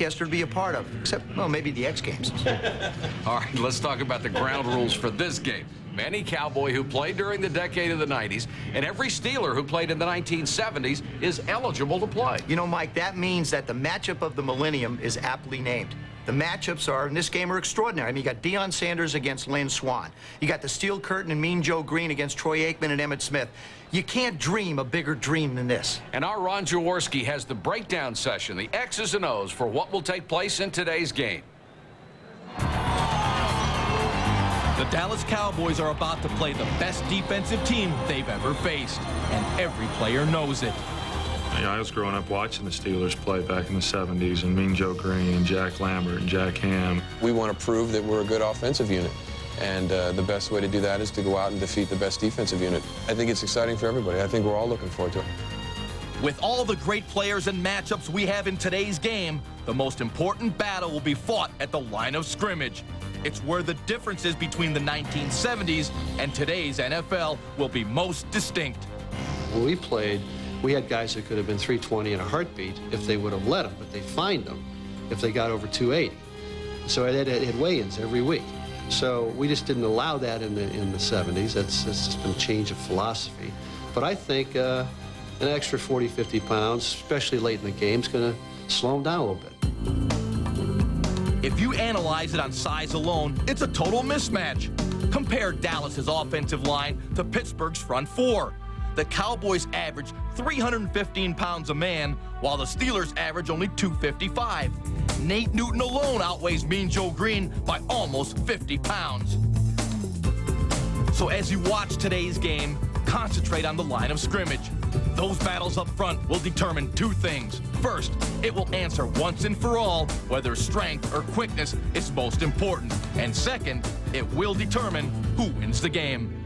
to be a part of, except, well, maybe the X Games. All right, let's talk about the ground rules for this game. Any Cowboy who played during the decade of the 90s and every Steeler who played in the 1970s is eligible to play. You know, Mike, that means that the matchup of the millennium is aptly named. The matchups are, in this game, are extraordinary. I mean, you got Deion Sanders against Lynn Swann. You got the Steel Curtain and Mean Joe Green against Troy Aikman and Emmitt Smith. You can't dream a bigger dream than this. And our Ron Jaworski has the breakdown session, the X's and O's for what will take place in today's game. The Dallas Cowboys are about to play the best defensive team they've ever faced, and every player knows it. Yeah, I was growing up watching the Steelers play back in the 70s, and Mean Joe Green and Jack Lambert and Jack Ham. We want to prove that we're a good offensive unit, and the best way to do that is to go out and defeat the best defensive unit. I think it's exciting for everybody. I think we're all looking forward to it. With all the great players and matchups we have in today's game, the most important battle will be fought at the line of scrimmage. It's where the differences between the 1970s and today's NFL will be most distinct. When we played, we had guys that could have been 320 in a heartbeat if they would have let them, but they fined them if they got over 280. So it had weigh-ins every week. So we just didn't allow that in the 70s. That's just been a change of philosophy. But I think an extra 40, 50 pounds, especially late in the game, is going to slow them down a little bit. If you analyze it on size alone, it's a total mismatch. Compare Dallas's offensive line to Pittsburgh's front four. The Cowboys average 315 pounds a man, while the Steelers average only 255. Nate Newton alone outweighs Mean Joe Green by almost 50 pounds. So as you watch today's game, concentrate on the line of scrimmage. Those battles up front will determine two things. First, it will answer once and for all whether strength or quickness is most important. And second, it will determine who wins the game.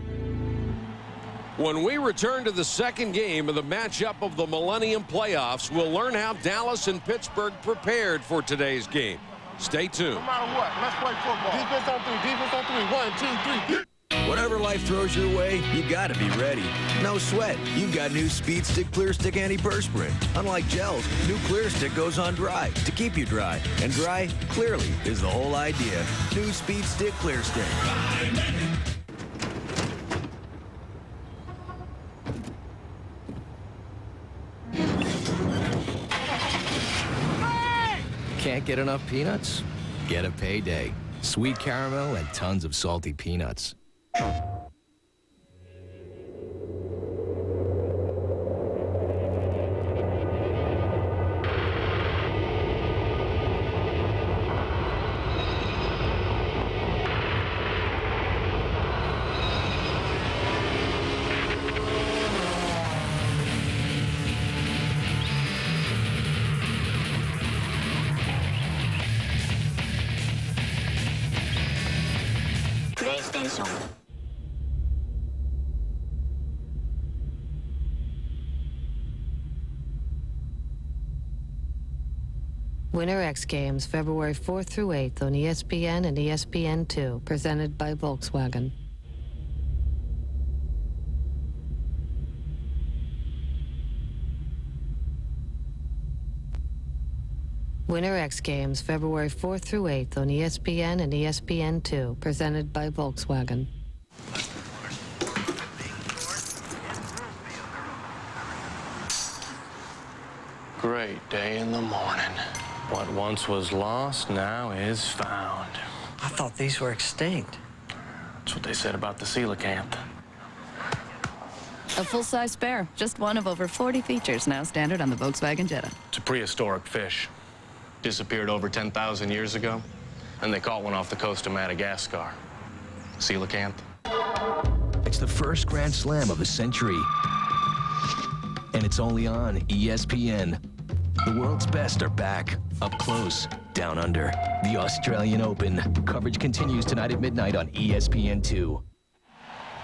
When we return to the second game of the matchup of the Millennium Playoffs, we'll learn how Dallas and Pittsburgh prepared for today's game. Stay tuned. No matter what, let's play football. Defense on three, defense on three. 1, 2, 3. Whatever life throws your way, you gotta be ready. No sweat. You've got new Speed Stick Clear Stick Antiperspirant. Unlike gels, new Clear Stick goes on dry to keep you dry. And dry, clearly, is the whole idea. New Speed Stick Clear Stick. Can't get enough peanuts? Get a Payday. Sweet caramel and tons of salty peanuts. Winter X Games, February 4th through 8th on ESPN and ESPN2, presented by Volkswagen. Winter X Games, February 4th through 8th on ESPN and ESPN2, presented by Volkswagen. Great day in the morning. What once was lost now is found. I thought these were extinct. That's what they said about the coelacanth. A full-size spare, just one of over 40 features now standard on the Volkswagen Jetta. It's a prehistoric fish. Disappeared over 10,000 years ago, and they caught one off the coast of Madagascar. Coelacanth. It's the first Grand Slam of the century, and it's only on ESPN. The world's best are back, up close, down under. The Australian Open. Coverage continues tonight at midnight on ESPN2.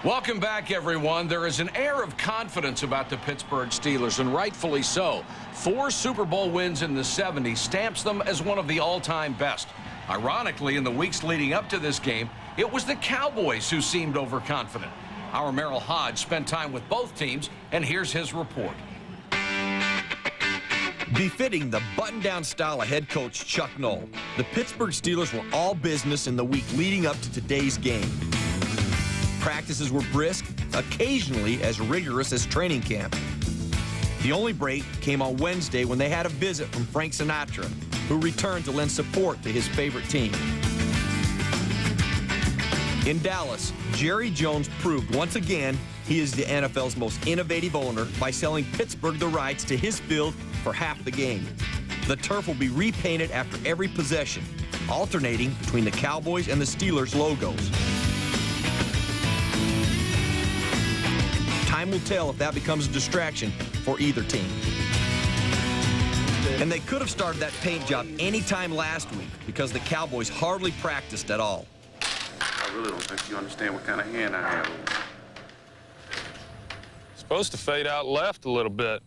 Welcome back, everyone. There is an air of confidence about the Pittsburgh Steelers, and rightfully so. 4 Super Bowl wins in the 70s stamps them as one of the all-time best. Ironically, in the weeks leading up to this game, it was the Cowboys who seemed overconfident. Our Merrill Hodge spent time with both teams, and here's his report. Befitting the button-down style of head coach Chuck Noll, the Pittsburgh Steelers were all business in the week leading up to today's game. Practices were brisk, occasionally as rigorous as training camp. The only break came on Wednesday when they had a visit from Frank Sinatra, who returned to lend support to his favorite team. In Dallas, Jerry Jones proved once again he is the NFL's most innovative owner by selling Pittsburgh the rights to his field for half the game. The turf will be repainted after every possession, alternating between the Cowboys and the Steelers logos. Time will tell if that becomes a distraction for either team. And they could have started that paint job anytime last week because the Cowboys hardly practiced at all. I really don't think you understand what kind of hand I have. Supposed to fade out left a little bit.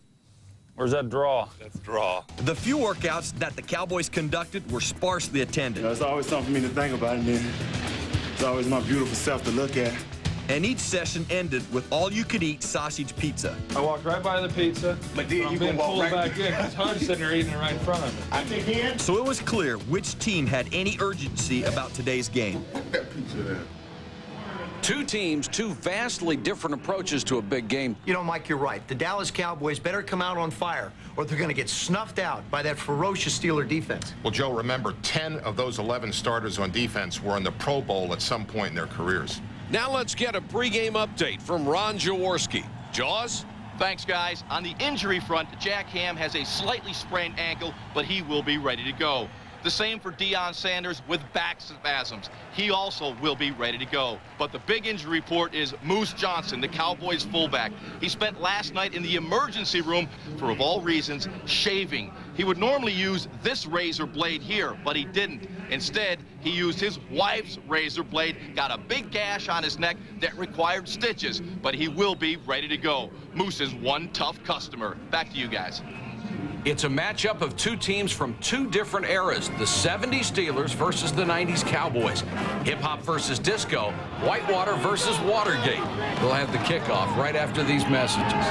Where's that draw? That's draw. The few workouts that the Cowboys conducted were sparsely attended. It's always something for me to think about, and then it's always my beautiful self to look at. And each session ended with all-you-could-eat sausage pizza. I walked right by the pizza, but then you can walk right back in. It's hard sitting there eating it right in front of me. I think in. So it was clear which team had any urgency about today's game. That pizza there. Two teams, two vastly different approaches to a big game. You know, Mike, you're right. The Dallas Cowboys better come out on fire, or they're going to get snuffed out by that ferocious Steeler defense. Well, Joe, remember, 10 of those 11 starters on defense were in the Pro Bowl at some point in their careers. Now let's get a pregame update from Ron Jaworski. Jaws? Thanks, guys. On the injury front, Jack Ham has a slightly sprained ankle, but he will be ready to go. The same for Deion Sanders with back spasms. He also will be ready to go. But the big injury report is Moose Johnson, the Cowboys fullback. He spent last night in the emergency room for, of all reasons, shaving. He would normally use this razor blade here, but he didn't. Instead, he used his wife's razor blade, got a big gash on his neck that required stitches, but he will be ready to go. Moose is one tough customer. Back to you guys. It's a matchup of two teams from two different eras, the 70s Steelers versus the 90s Cowboys. Hip-hop versus disco, Whitewater versus Watergate. We'll have the kickoff right after these messages.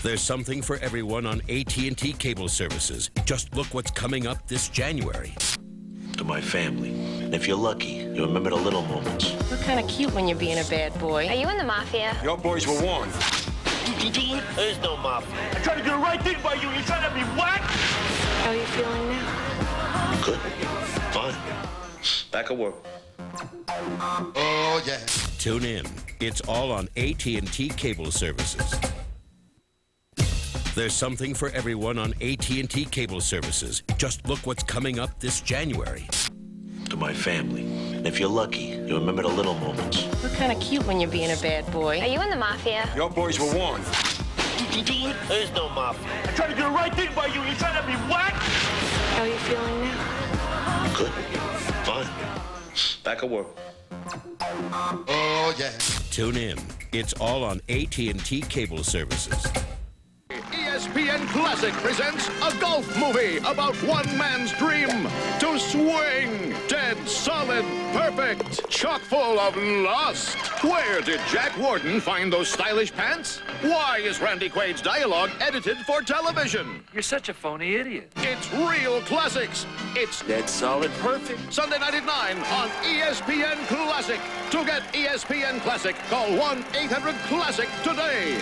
There's something for everyone on AT&T cable services. Just look what's coming up this January. To my family. And if you're lucky, you remember the little moments. You're kind of cute when you're being a bad boy. Are you in the mafia? Your boys were warned. There's no mafia. I tried to do the right thing by you. You trying to be whacked? How are you feeling now? Good. Fine. Back at work. Oh, yeah. Tune in. It's all on AT&T cable services. There's something for everyone on AT&T cable services. Just look what's coming up this January. To my family. And if you're lucky, you remember the little moments. You're kind of cute when you're being a bad boy. Are you in the mafia? Your boys were warned. There's no mafia. I tried to do the right thing by you. You trying to be whacked? How are you feeling now? Good. Fine. Back at work. Oh, yeah. Tune in. It's all on AT&T cable services. ESPN Classic presents a golf movie about one man's dream to swing dead, solid, perfect, chock full of lust. Where did Jack Warden find those stylish pants? Why is Randy Quaid's dialogue edited for television? You're such a phony idiot. It's real classics. It's dead, solid, perfect. Sunday night at 9 on ESPN Classic. To get ESPN Classic, call 1-800-CLASSIC today.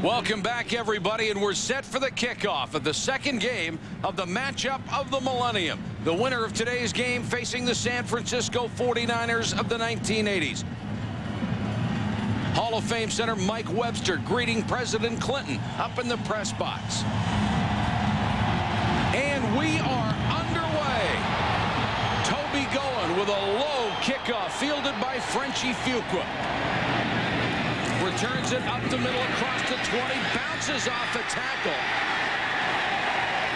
Welcome back, everybody, and we're set for the kickoff of the second game of the matchup of the millennium. The winner of today's game facing the San Francisco 49ers of the 1980s. Hall of Fame center Mike Webster greeting President Clinton up in the press box. And we are underway. Toby Goen with a low kickoff fielded by Frenchie Fuqua. Returns it up the middle across the 20, bounces off the tackle.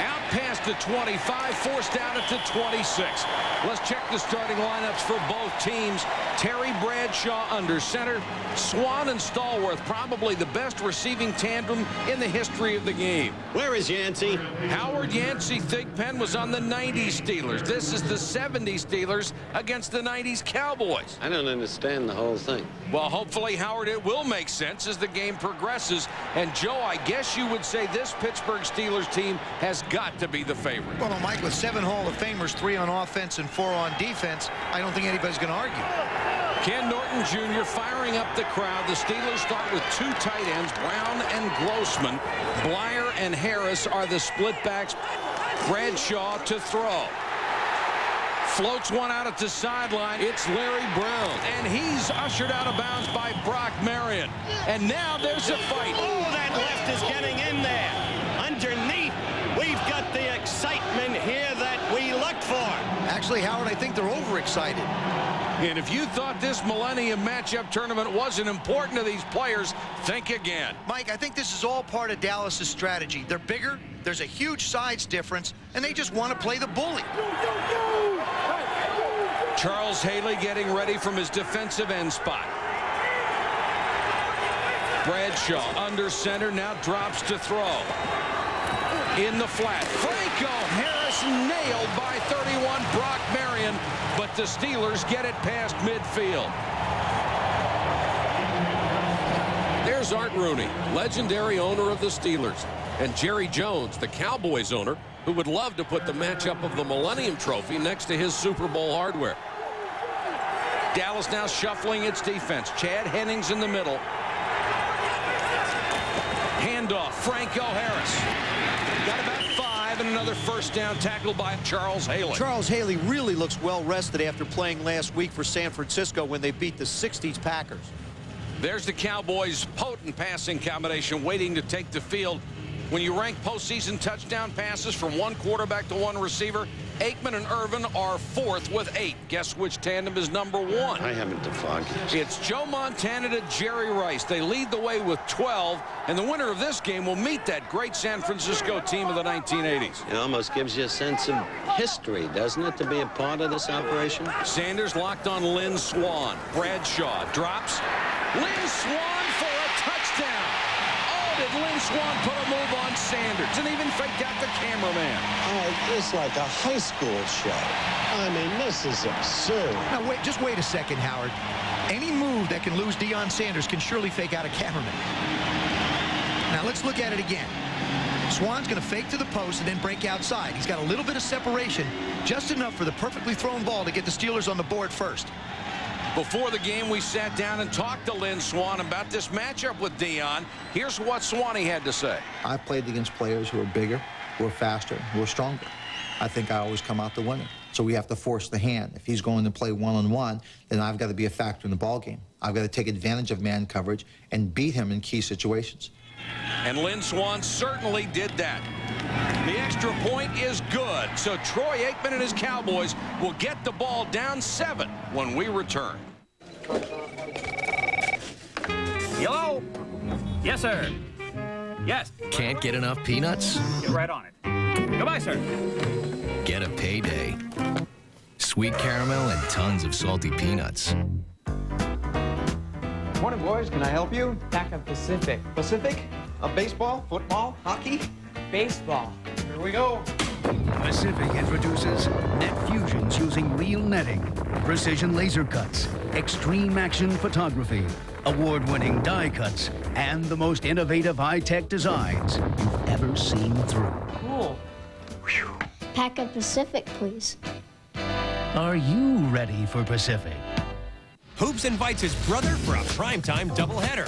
Out past the 25, forced down at the 26. Let's check the starting lineups for both teams. Terry Bradshaw under center. Swan and Stallworth, probably the best receiving tandem in the history of the game. Where is Yancey? Howard Yancey Thigpen was on the 90s Steelers. This is the 70s Steelers against the 90s Cowboys. I don't understand the whole thing. Well, hopefully, Howard, it will make sense as the game progresses. And, Joe, I guess you would say this Pittsburgh Steelers team has got to be the favorite. Well, Mike, with 7 Hall of Famers, 3 on offense and 4 on defense, I don't think anybody's going to argue. Ken Norton Jr. firing up the crowd. The Steelers start with 2 tight ends, Brown and Grossman. Blyer and Harris are the split backs. Bradshaw to throw. Floats one out at the sideline. It's Larry Brown. And he's ushered out of bounds by Brock Marion. And now there's a fight. Oh, that left is getting in there. Underneath, we've got the excitement here that we looked for. Actually, Howard, I think they're overexcited. And if you thought this Millennium Matchup tournament wasn't important to these players, think again. Mike, I think this is all part of Dallas's strategy. They're bigger, there's a huge size difference, and they just want to play the bully. Charles Haley getting ready from his defensive end spot. Bradshaw under center, now drops to throw. In the flat, Franco Harris nailed by 31, Brock Marion, but the Steelers get it past midfield. There's Art Rooney, legendary owner of the Steelers, and Jerry Jones, the Cowboys owner, who would love to put the matchup of the Millennium Trophy next to his Super Bowl hardware. Dallas now shuffling its defense. Chad Hennings in the middle. Handoff, Franco Harris. Got about 5 and another first down, tackled by Charles Haley. Charles Haley really looks well rested after playing last week for San Francisco when they beat the 60s Packers. There's the Cowboys' potent passing combination waiting to take the field. When you rank postseason touchdown passes from one quarterback to one receiver, Aikman and Irvin are 4th with 8. Guess which tandem is number 1? I haven't the foggiest. It's Joe Montana to Jerry Rice. They lead the way with 12, and the winner of this game will meet that great San Francisco team of the 1980s. It almost gives you a sense of history, doesn't it, to be a part of this operation? Sanders locked on Lynn Swan. Bradshaw drops. Lynn Swan for a touchdown. Did Lynn Swan put a move on Sanders and even faked out the cameraman? It's like a high school show. I mean, this is absurd. Now, just wait a second, Howard. Any move that can lose Deion Sanders can surely fake out a cameraman. Now, let's look at it again. Swan's going to fake to the post and then break outside. He's got a little bit of separation, just enough for the perfectly thrown ball to get the Steelers on the board first. Before the game, we sat down and talked to Lynn Swan about this matchup with Deion. Here's what Swanee had to say. I've played against players who are bigger, who are faster, who are stronger. I think I always come out the winner. So we have to force the hand. If he's going to play one-on-one, then I've got to be a factor in the ballgame. I've got to take advantage of man coverage and beat him in key situations. And Lynn Swan certainly did that. The extra point is good. So Troy Aikman and his Cowboys will get the ball down 7 when we return. Hello? Yes, sir. Yes. Can't get enough peanuts? Get right on it. Goodbye, sir. Get a payday. Sweet caramel and tons of salty peanuts. Morning, boys. Can I help you? Pack of Pacific. Pacific? Baseball? Football? Hockey? Baseball. Here we go. Pacific introduces net fusions using real netting, precision laser cuts, extreme action photography, award-winning die cuts, and the most innovative high-tech designs you've ever seen through. Cool. Pack of Pacific, please. Are you ready for Pacific? Hoops invites his brother for a primetime doubleheader.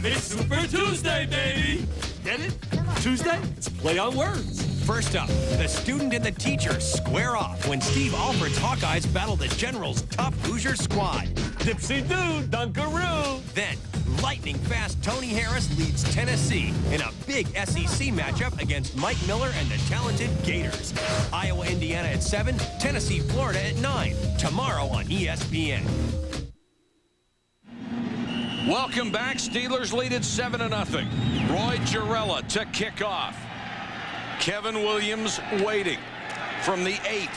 It's Super Tuesday, baby! Get it? Tuesday? It's play on words. First up, the student and the teacher square off when Steve Alford's Hawkeyes battle the General's top Hoosier squad. Dipsy-doo, dunkaroo! Then, lightning-fast Tony Harris leads Tennessee in a big SEC matchup against Mike Miller and the talented Gators. Iowa, Indiana at 7, Tennessee, Florida at 9. Tomorrow on ESPN. Welcome back. Steelers lead at 7-0. Roy Jarella to kick off. Kevin Williams waiting from the 8.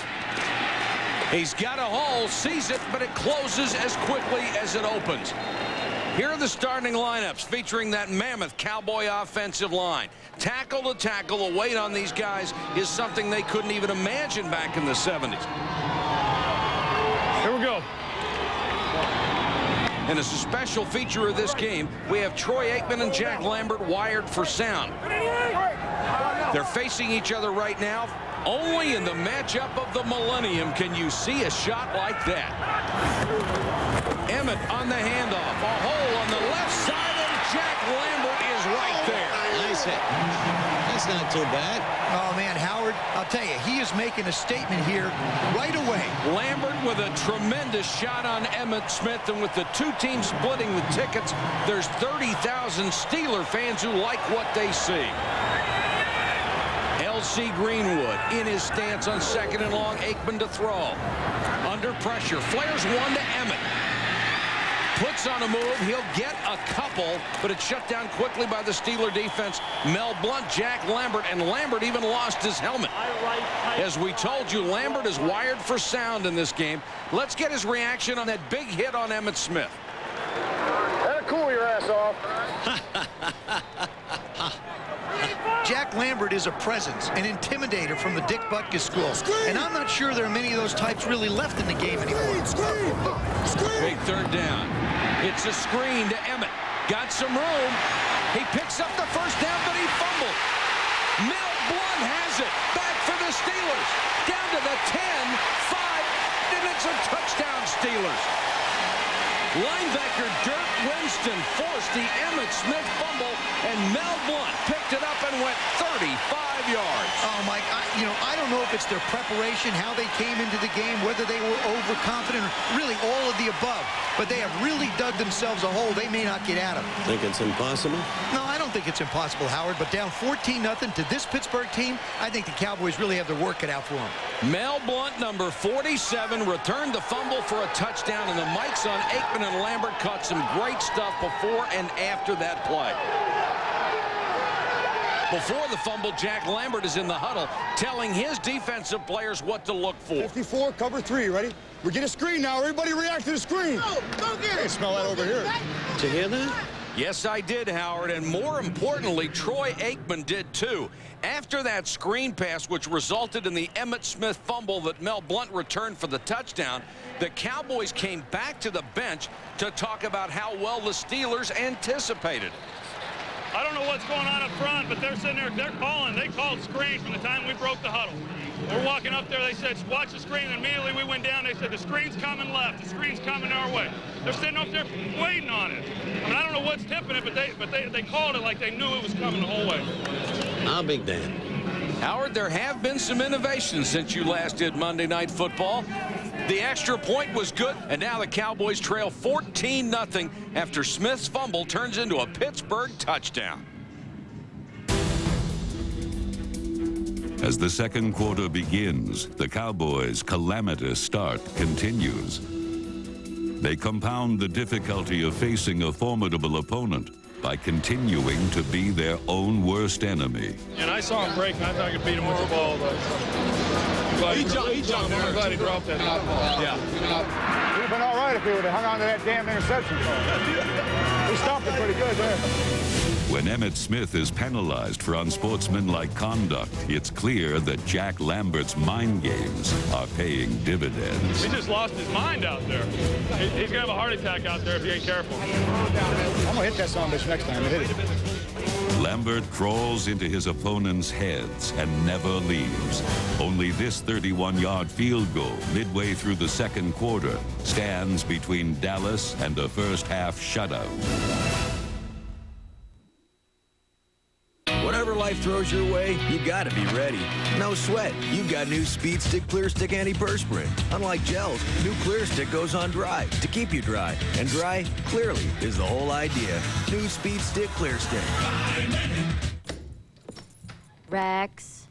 He's got a hole, sees it, but it closes as quickly as it opens. Here are the starting lineups featuring that mammoth Cowboy offensive line. Tackle to tackle, the weight on these guys is something they couldn't even imagine back in the 70s. Here we go. And as a special feature of this game, we have Troy Aikman and Jack Lambert wired for sound. They're facing each other right now. Only in the matchup of the millennium can you see a shot like that. Emmett on the handoff. A hole on the left side, and Jack Lambert is right there. Nice hit. That's not too bad. Oh, man, Howard, I'll tell you, he is making a statement here right away. Lambert with a tremendous shot on Emmitt Smith, and with the two teams splitting the tickets, there's 30,000 Steeler fans who like what they see. L.C. Greenwood in his stance on 2nd and long. Aikman to throw. Under pressure. Flares one to Emmett. Puts on a move. He'll get a couple, but it's shut down quickly by the Steeler defense. Mel Blount, Jack Lambert, and Lambert even lost his helmet. As we told you, Lambert is wired for sound in this game. Let's get his reaction on that big hit on Emmitt Smith. That'll cool your ass off. Jack Lambert is a presence, an intimidator from the Dick Butkus school. And I'm not sure there are many of those types really left in the game anymore. Big 3rd down. It's a screen to Emmett. Got some room. He picks up the first down, but he fumbled. Mel Blount has it. Back for the Steelers. Down to the 10, 5, and it's a touchdown, Steelers. Linebacker Dirk Winston forced the Emmitt Smith fumble, and Mel Blount picked it up and went 35 yards. Oh, Mike, I don't know if it's their preparation, how they came into the game, whether they were overconfident, or really all of the above. But they have really dug themselves a hole they may not get out of. Think it's impossible? No, I don't think it's impossible, Howard, but down 14-0 to this Pittsburgh team, I think the Cowboys really have their work cut out for them. Mel Blount, number 47, returned the fumble for a touchdown, and the mics on Aikman and Lambert caught some great stuff before and after that play. Before the fumble, Jack Lambert is in the huddle, telling his defensive players what to look for. 54, cover 3, ready? We get a screen now. Everybody react to the screen. Go get it. Smell that over here. Did you hear that? Yes, I did, Howard, and more importantly, Troy Aikman did too. After that screen pass, which resulted in the Emmitt Smith fumble that Mel Blount returned for the touchdown, the Cowboys came back to the bench to talk about how well the Steelers anticipated. I don't know what's going on up front, but they're sitting there, they're calling. They called screens from the time we broke the huddle. We're walking up there, they said, watch the screen, and immediately we went down, they said, the screen's coming left, the screen's coming our way. They're sitting up there waiting on it. I mean, I don't know what's tipping it, but they called it like they knew it was coming the whole way. How big, Dan? Howard, there have been some innovations since you last did Monday Night Football. The extra point was good, and now the Cowboys trail 14-0 after Smith's fumble turns into a Pittsburgh touchdown. As the second quarter begins, the Cowboys' calamitous start continues. They compound the difficulty of facing a formidable opponent by continuing to be their own worst enemy. And I saw him break, and I thought I could beat him with the ball, but I'm glad he dropped that ball. Yeah. It would have been all right if he would have hung on to that damn interception ball. He stopped it pretty good there. When Emmitt Smith is penalized for unsportsmanlike conduct, it's clear that Jack Lambert's mind games are paying dividends. He just lost his mind out there. He's going to have a heart attack out there if he ain't careful. I'm going to hit that son of a bitch next time. Hit it. Lambert crawls into his opponent's heads and never leaves. Only this 31-yard field goal midway through the second quarter stands between Dallas and a first-half shutout. Whatever life throws your way, you gotta be ready. No sweat. You've got new Speed Stick Clear Stick Antiperspirant. Unlike gels, new Clear Stick goes on dry to keep you dry. And dry, clearly, is the whole idea. New Speed Stick Clear Stick. Rex.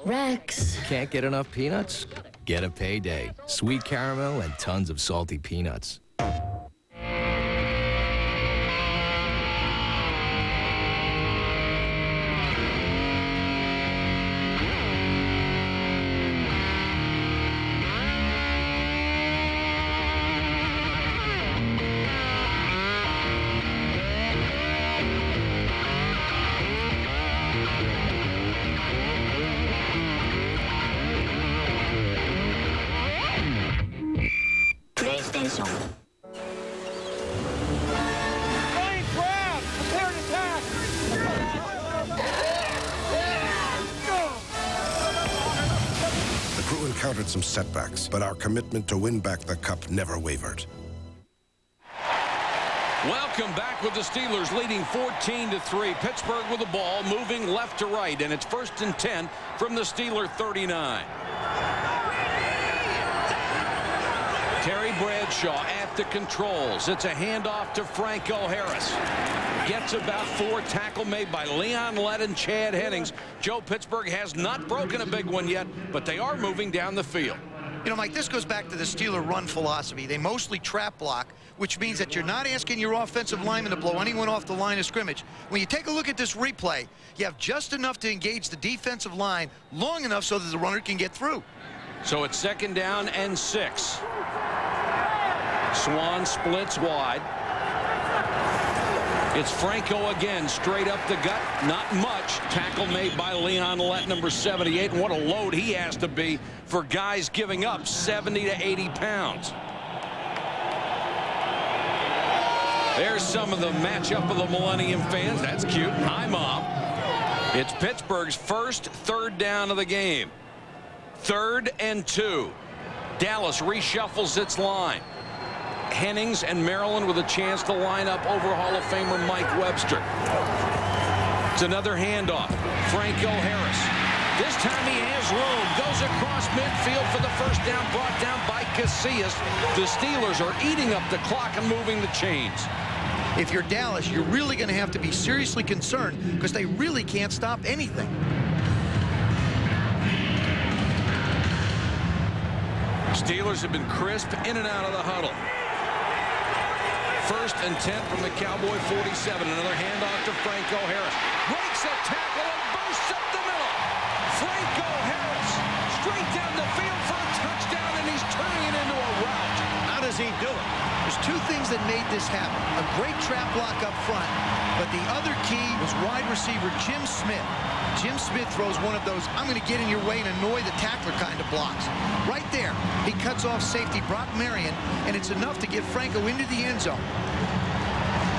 Rex. Can't get enough peanuts? Get a Payday. Sweet caramel and tons of salty peanuts. some setbacks, but our commitment to win back the cup never wavered. Welcome back with the Steelers leading 14-3. Pittsburgh with the ball moving left to right, and it's 1st and 10 from the Steeler 39. Terry Bradshaw at the controls. It's a handoff to Franco Harris. Gets about 4. Tackle made by Leon Lett and Chad Hennings. Joe, Pittsburgh has not broken a big one yet, but they are moving down the field. You know, Mike, this goes back to the Steeler run philosophy. They mostly trap block, which means that you're not asking your offensive lineman to blow anyone off the line of scrimmage. When you take a look at this replay, you have just enough to engage the defensive line long enough so that the runner can get through. So it's 2nd down and 6. Swan splits wide. It's Franco again, straight up the gut. Not much. Tackle made by Leon Lett, number 78. And what a load he has to be for guys giving up 70 to 80 pounds. There's some of the matchup of the Millennium fans. That's cute. Hi, Mom. It's Pittsburgh's first 3rd down of the game. 3rd and 2. Dallas reshuffles its line. Hennings and Maryland with a chance to line up over Hall of Famer Mike Webster. It's another handoff. Franco Harris. This time he has room. Goes across midfield for the 1st down, brought down by Casillas. The Steelers are eating up the clock and moving the chains. If you're Dallas, you're really going to have to be seriously concerned because they really can't stop anything. Steelers have been crisp in and out of the huddle. 1st and 10 from the Cowboy 47. Another handoff to Franco Harris. Breaks a tackle and bursts up the middle. Franco Harris straight down the field for a touchdown, and he's turning it into a rout. How does he do it? There's 2 things that made this happen. A great trap block up front, but the other key was wide receiver Jim Smith. Jim Smith throws one of those, I'm going to get in your way and annoy the tackler kind of blocks. Right there, he cuts off safety Brock Marion, and it's enough to get Franco into the end zone.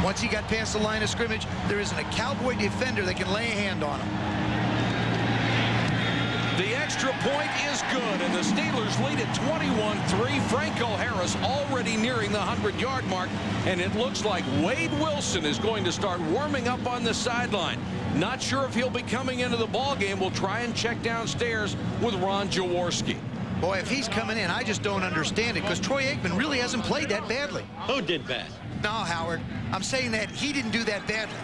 Once he got past the line of scrimmage, there isn't a Cowboy defender that can lay a hand on him. The extra point is good, and the Steelers lead at 21-3. Franco Harris already nearing the 100-yard mark, and it looks like Wade Wilson is going to start warming up on the sideline. Not sure if he'll be coming into the ballgame. We'll try and check downstairs with Ron Jaworski. Boy, if he's coming in, I just don't understand it because Troy Aikman really hasn't played that badly. Who did bad? No, Howard. I'm saying that he didn't do that badly.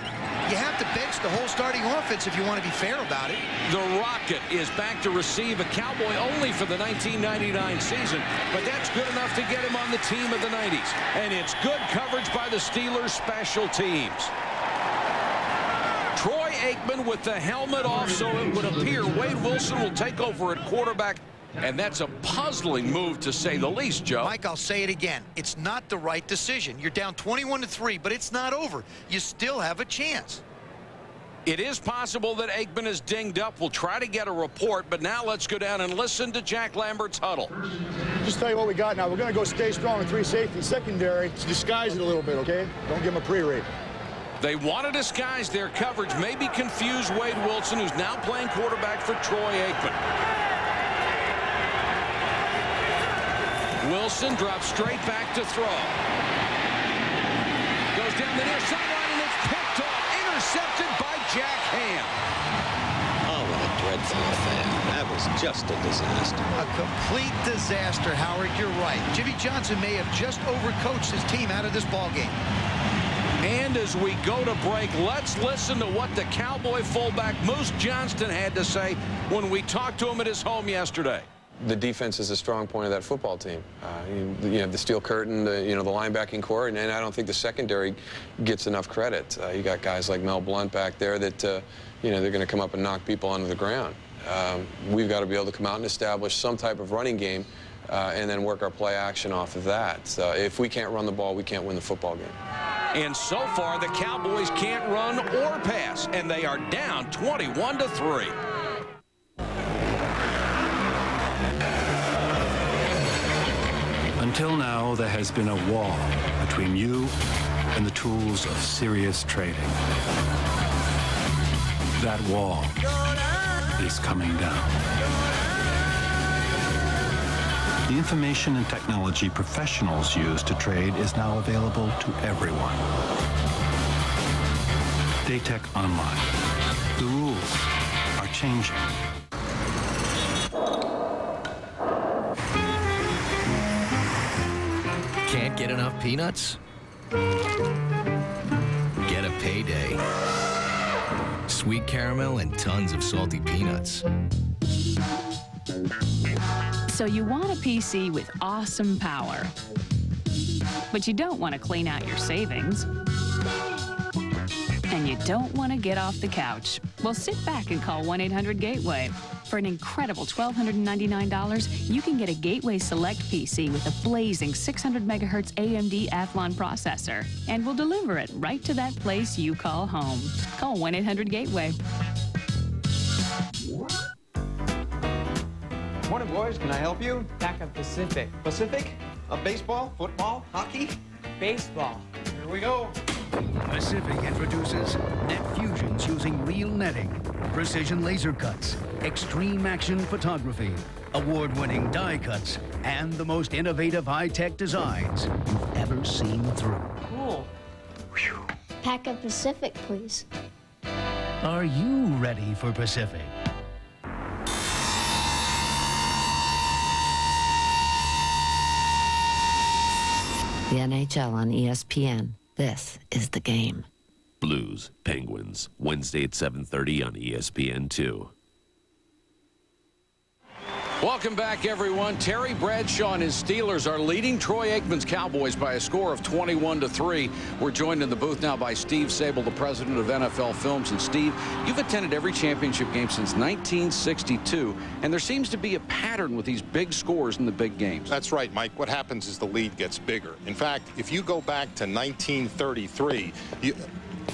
You have to bench the whole starting offense if you want to be fair about it. The Rocket is back to receive, a Cowboy only for the 1999 season, but that's good enough to get him on the team of the 90s. And it's good coverage by the Steelers special teams. Troy Aikman with the helmet off, so it would appear Wade Wilson will take over at quarterback. And that's a puzzling move, to say the least, Joe. Mike, I'll say it again. It's not the right decision. You're down 21-3, but it's not over. You still have a chance. It is possible that Aikman is dinged up. We'll try to get a report, but now let's go down and listen to Jack Lambert's huddle. Just tell you what we got now. We're going to go stay strong with 3 safety secondary to disguise it a little bit, okay? Don't give them a pre-read. They want to disguise their coverage, maybe confuse Wade Wilson, who's now playing quarterback for Troy Aikman. Wilson drops straight back to throw. Goes down the near sideline, and it's picked off. Intercepted by Jack Ham. Oh, what a dreadful affair. That was just a disaster. A complete disaster, Howard. You're right. Jimmy Johnson may have just overcoached his team out of this ballgame. And as we go to break, let's listen to what the Cowboy fullback Moose Johnston had to say when we talked to him at his home yesterday. The defense is a strong point of that football team. You have the steel curtain, the linebacking core, and I don't think the secondary gets enough credit. You got guys like Mel Blount back there that they're going to come up and knock people onto the ground. We've got to be able to come out and establish some type of running game and then work our play action off of that. If we can't run the ball, we can't win the football game. And so far, the Cowboys can't run or pass, and they are down 21-3. Until now, there has been a wall between you and the tools of serious trading. That wall is coming down. The information and technology professionals use to trade is now available to everyone. Daytech Online. The rules are changing. Can't get enough peanuts? Get a payday. Sweet caramel and tons of salty peanuts. So you want a PC with awesome power, but you don't want to clean out your savings, and you don't want to get off the couch. Well, sit back and call 1-800-GATEWAY. For an incredible $1,299, you can get a Gateway Select PC with a blazing 600 megahertz AMD Athlon processor, and we'll deliver it right to that place you call home. Call 1-800-GATEWAY. Morning, boys. Can I help you? Backup Pacific. Pacific? Baseball, football, hockey, baseball. Here we go. Pacific introduces net fusions using real netting, precision laser cuts, extreme action photography, award-winning die cuts, and the most innovative high-tech designs you've ever seen through. Cool. Pack of Pacific, please. Are you ready for Pacific? The NHL on ESPN. This is the game. Blues, Penguins, Wednesday at 7:30 on ESPN2. Welcome back, everyone. Terry Bradshaw and his Steelers are leading Troy Aikman's Cowboys by a score of 21-3. We're joined in the booth now by Steve Sable, the president of NFL Films. And Steve, you've attended every championship game since 1962, and there seems to be a pattern with these big scores in the big games. That's right, Mike. What happens is the lead gets bigger. In fact, if you go back to 1933,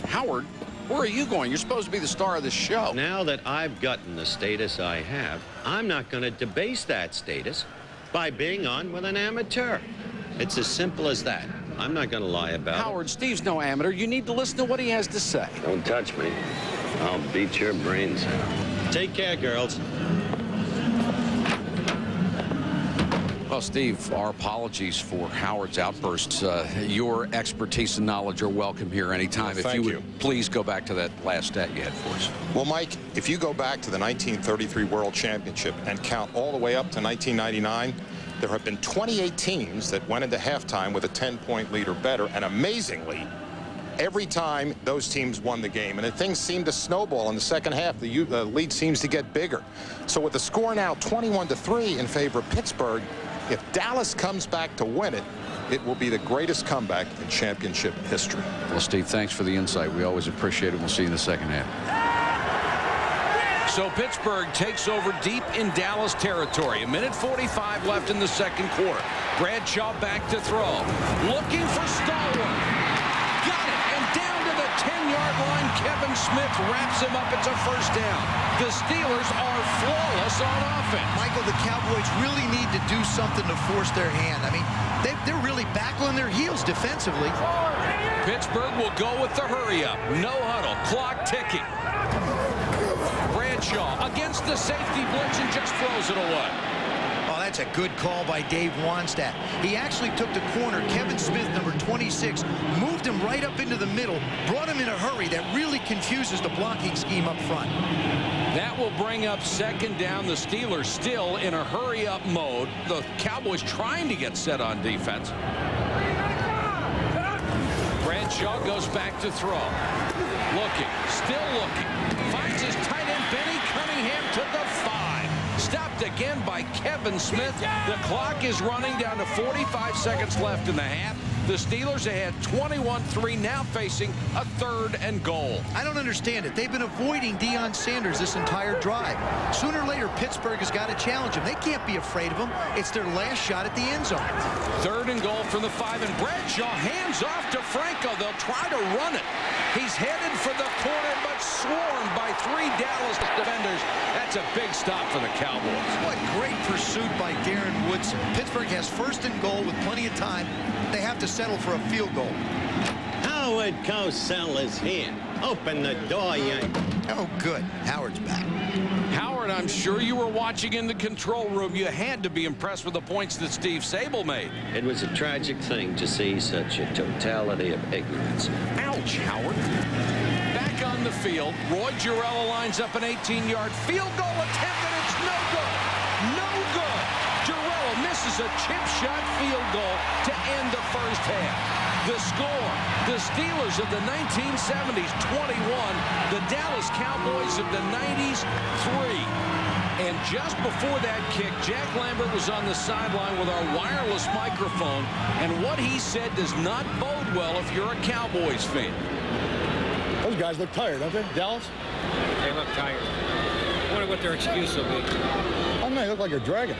Howard, where are you going? You're supposed to be the star of the show. Now that I've gotten the status I have, I'm not going to debase that status by being on with an amateur. It's as simple as that. I'm not going to lie about it. Howard, Steve's no amateur. You need to listen to what he has to say. Don't touch me. I'll beat your brains out. Take care, girls. Well, Steve, our apologies for Howard's outbursts. Your expertise and knowledge are welcome here anytime. Well, if you would please go back to that last stat you had for us. Well, Mike, if you go back to the 1933 World Championship and count all the way up to 1999, there have been 28 teams that went into halftime with a 10-point lead or better, and amazingly, every time those teams won the game. And things seem to snowball in the second half. The lead seems to get bigger. So with the score now 21-3 in favor of Pittsburgh, if Dallas comes back to win it, it will be the greatest comeback in championship history. Well, Steve, thanks for the insight. We always appreciate it. We'll see you in the second half. So Pittsburgh takes over deep in Dallas territory. 1:45 left in the second quarter. Bradshaw back to throw. Looking for Stallworth. Got it. And down to the 10-yard line. Kevin Smith wraps him up. It's a first down. The Steelers are flawless on offense. Michael, the Cowboys really need to do something to force their hand. I mean, they're really back on their heels defensively. Pittsburgh will go with the hurry-up. No huddle. Clock ticking. Bradshaw against the safety blitz and just throws it away. Oh, that's a good call by Dave Wanstadt. He actually took the corner, Kevin Smith, number 26, moved him right up into the middle, brought him in a hurry. That really confuses the blocking scheme up front. That will bring up second down. The Steelers still in a hurry-up mode. The Cowboys trying to get set on defense. Bradshaw goes back to throw. Looking, still looking. Finds his tight end, Benny Cunningham, to the 5. Stopped again by Kevin Smith. The clock is running down to 45 seconds left in the half. The Steelers ahead 21-3, now facing a 3rd and goal. I don't understand it. They've been avoiding Deion Sanders this entire drive. Sooner or later, Pittsburgh has got to challenge him. They can't be afraid of him. It's their last shot at the end zone. 3rd and goal from the 5, and Bradshaw hands off to Franco. They'll try to run it. He's headed for the corner, but swarmed by 3 Dallas defenders. That's a big stop for the Cowboys. What great pursuit by Darren Woodson. Pittsburgh has 1st and goal with plenty of time. They have to settle for a field goal. Howard Cosell is here. Open the door, Yank. Oh, good. Howard's back. Howard, I'm sure you were watching in the control room. You had to be impressed with the points that Steve Sable made. It was a tragic thing to see such a totality of ignorance. Ouch, Howard. Back on the field, Roy Girella lines up an 18-yard field goal attempt, and it's no good. No good. Girella misses a chip shot field goal to end the first half. The score, the Steelers of the 1970s, 21. The Dallas Cowboys of the 90s, 3. And just before that kick, Jack Lambert was on the sideline with our wireless microphone. And what he said does not bode well if you're a Cowboys fan. Those guys look tired, don't they, Dallas? They look tired. I wonder what their excuse will be. I don't know, they look like a dragon.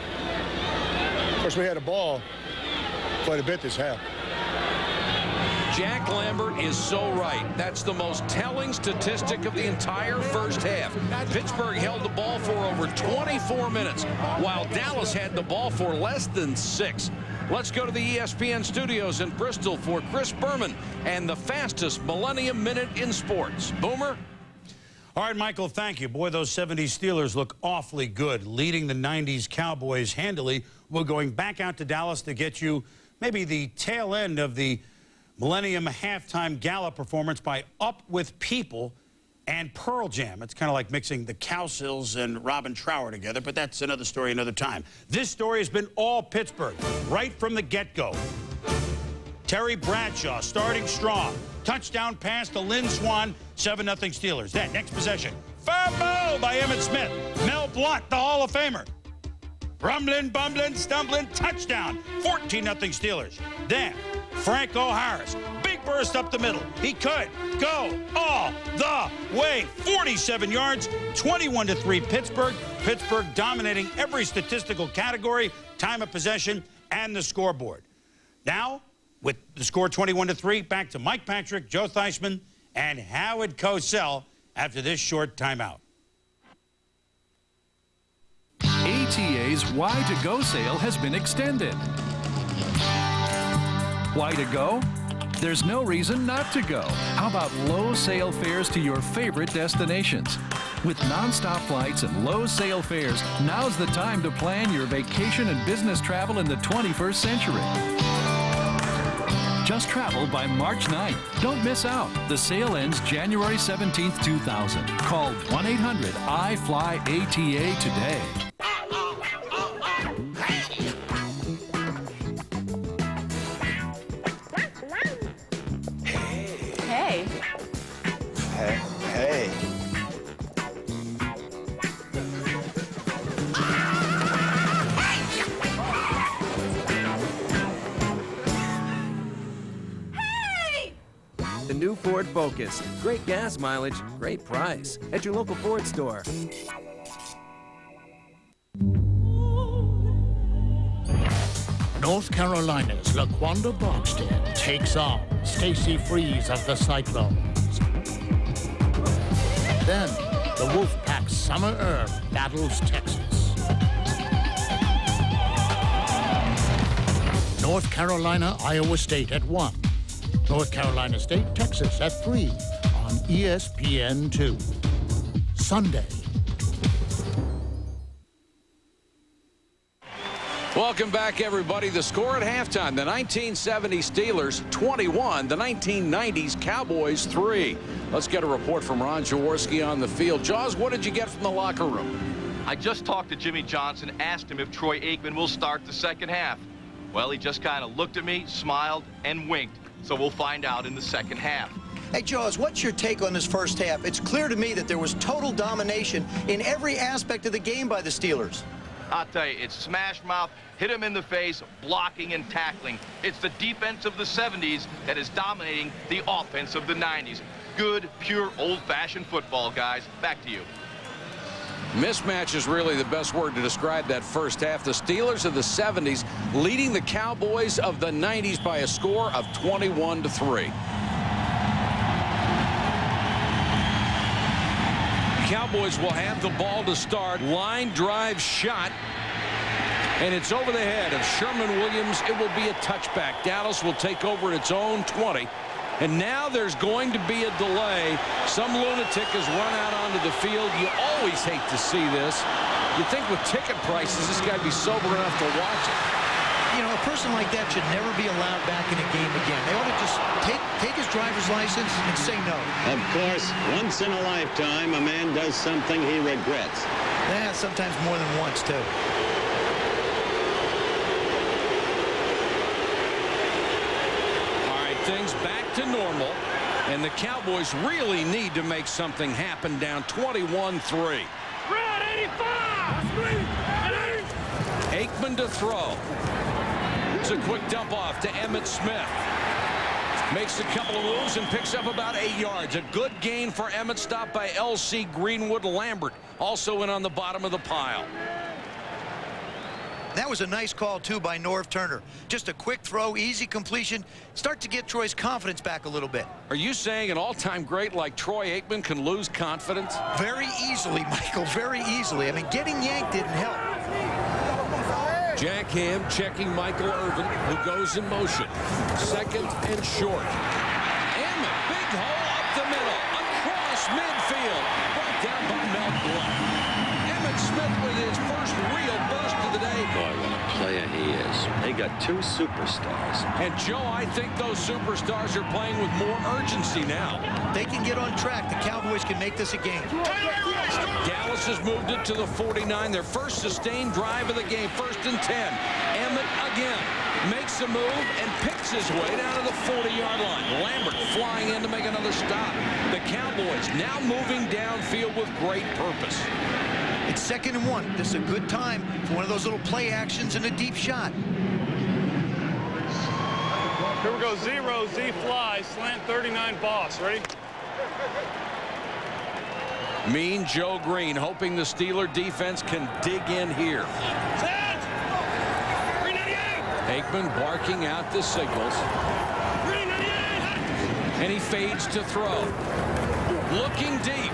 Of course, we had a ball quite a bit this half. Jack Lambert is so right. That's the most telling statistic of the entire first half. Pittsburgh held the ball for over 24 minutes, while Dallas had the ball for less than 6. Let's go to the ESPN studios in Bristol for Chris Berman and the fastest Millennium Minute in sports. Boomer? All right, Michael, thank you. Boy, those 70s Steelers look awfully good, leading the 90s Cowboys handily. We're going back out to Dallas to get you maybe the tail end of the Millennium halftime gala performance by Up With People and Pearl Jam. It's kind of like mixing the Cowsills and Robin Trower together, but that's another story another time. This story has been all Pittsburgh, right from the get-go. Terry Bradshaw starting strong. Touchdown pass to Lynn Swann, 7-0 Steelers. Then, next possession, fumble by Emmitt Smith. Mel Blount, the Hall of Famer. Rumbling, bumbling, stumbling, touchdown, 14-0 Steelers. Then, Franco Harris, big burst up the middle. He could go all the way. 47 yards, 21-3 Pittsburgh. Pittsburgh dominating every statistical category, time of possession, and the scoreboard. Now, with the score 21-3, back to Mike Patrick, Joe Theismann, and Howard Cosell after this short timeout. ATA's Why to Go sale has been extended. Why to go? There's no reason not to go. How about low sale fares to your favorite destinations? With nonstop flights and low sale fares, now's the time to plan your vacation and business travel in the 21st century. Just travel by March 9th. Don't miss out. The sale ends January 17th, 2000. Call 1-800-I-FLY-ATA today. Hey. Hey. The new Ford Focus. Great gas mileage, great price. At your local Ford store. North Carolina's LaQuanda Barkstead takes on Stacy Freeze of the Cyclones. Then, the Wolfpack's Summer Herb battles Texas. North Carolina, Iowa State at 1. North Carolina State, Texas at 3 on ESPN2. Sunday. Welcome back, everybody. The score at halftime, the 1970 Steelers 21, the 1990s Cowboys 3. Let's get a report from Ron Jaworski on the field. Jaws, what did you get from the locker room? I just talked to Jimmy Johnson, asked him if Troy Aikman will start the second half. Well, he just kind of looked at me, smiled, and winked. So we'll find out in the second half. Hey, Jaws, what's your take on this first half? It's clear to me that there was total domination in every aspect of the game by the Steelers. I'll tell you, it's smash mouth, hit him in the face, blocking and tackling. It's the defense of the 70s that is dominating the offense of the 90s. Good, pure, old-fashioned football, guys. Back to you. Mismatch is really the best word to describe that first half. The Steelers of the 70s leading the Cowboys of the 90s by a score of 21-3. Cowboys will have the ball to start. Line drive shot. And it's over the head of Sherman Williams. It will be a touchback. Dallas will take over at its own 20. And now there's going to be a delay. Some lunatic has run out onto the field. You always hate to see this. You think with ticket prices, this guy would be sober enough to watch it. You know, a person like that should never be allowed back in a game again. They ought to just take his driver's license and say no. Of course, once in a lifetime, a man does something he regrets. Yeah, sometimes more than once, too. Things back to normal, and the Cowboys really need to make something happen down 21-3. Aikman to throw. It's a quick dump off to Emmitt Smith. Makes a couple of moves and picks up about 8 yards. A good gain for Emmitt, stopped by L.C. Greenwood. Lambert also in on the bottom of the pile. That was a nice call, too, by Norv Turner. Just a quick throw, easy completion. Start to get Troy's confidence back a little bit. Are you saying an all-time great like Troy Aikman can lose confidence? Very easily, Michael, very easily. I mean, getting yanked didn't help. Jack Ham checking Michael Irvin, who goes in motion. Second and short. Emmett, big hole up the middle, across midfield. Brought down by Mel Blount. Emmitt Smith with his first real burst of the day. Boy, what a player he is. They got 2 superstars. And Joe, I think those superstars are playing with more urgency now. They can get on track. The Cowboys can make this a game. Dallas has moved it to the 49. Their first sustained drive of the game. 1st and 10. Emmett again makes a move and picks his way down to the 40-yard line. Lambert flying in to make another stop. The Cowboys now moving downfield with great purpose. It's 2nd and 1. This is a good time for one of those little play actions and a deep shot. Here we go. 0, Z fly, slant 39 boss. Ready? Mean Joe Green hoping the Steeler defense can dig in here. Aikman barking out the signals. And he fades to throw. Looking deep.